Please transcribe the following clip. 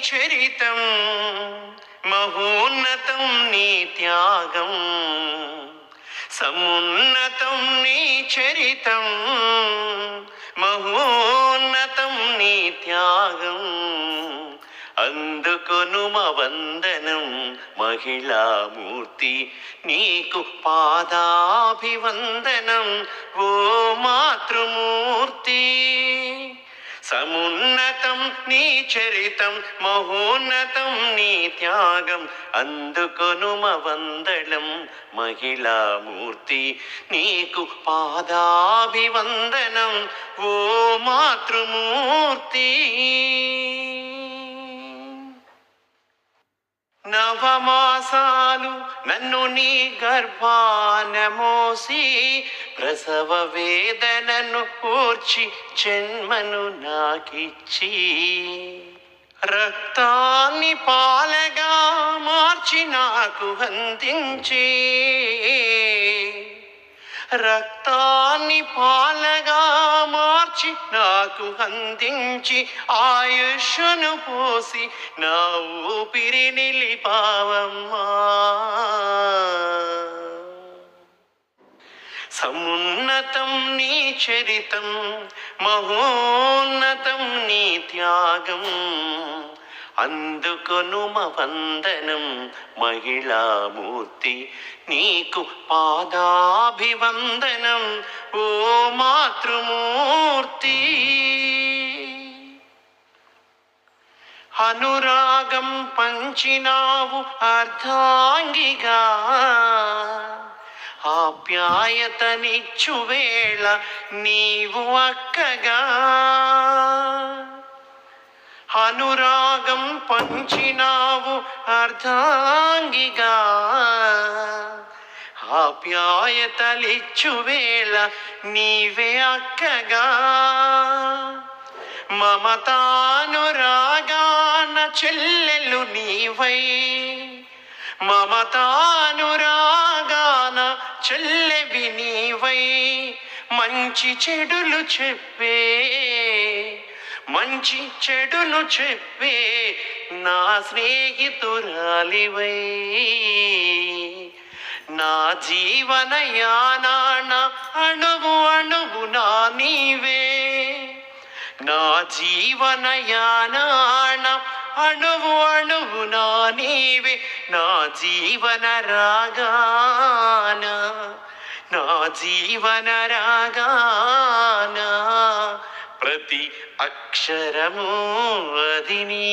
చరితం మహోన్నతం నీ త్యాగం, సమున్నతం నీ చరితం మహోన్నతం నీ త్యాగం. అందుకొనుమ వందనం మహిళామూర్తి, నీకు పాదాభివందనం ఓ మాతృమూర్తి. సమున్నతం నీ చరితం మహోన్నతం నీ త్యాగం, అందుకొనుమ వందనం మహిళామూర్తి, నీకు పాదాభివందనం ఓ మాతృమూర్తి. నవమాసాలు నన్ను నీ గర్భాన మోసి, ప్రసవ వేదనను కూర్చి జన్మను నాకిచ్చి, రక్తాన్ని పాలగా మార్చి నాకు అందించి, రక్తాన్ని పాలగా మార్చి నాకు అందించి, ఆయుష్ను పోసి నా ఊపిరి నిలిపావమ్మా. సమున్నతం నీ చరితం మహోన్నతం నీ త్యాగం, అందుకొనుమ వందనం మహిళామూర్తి, నీకు పాదాభివందనం ఓ మాతృమూర్తి. అనురాగం పంచినావు అర్ధాంగిగా, ఆప్యాయతనిచ్చు వేళ నీవు అక్కగా. అనురాగం పంచినావు అర్ధాంగిగా, ఆప్యాయతలిచ్చు వేళ నీవే అక్కగా. మమతానురాగాన చెల్లెలు నీవై, మమతానురాగాన చెల్లెవి నీవై, మంచి చెడులు చెప్పే మంచి చెడును చెప్పే నా స్నేహితురాలివై. నా జీవన యానాన అణువు అణువునా నీవే, నా జీవన యానాన అణువు అణువునా నీవే. నా జీవన రాగాన, నా జీవన రాగాన ప్రతి అక్షరము అది నీ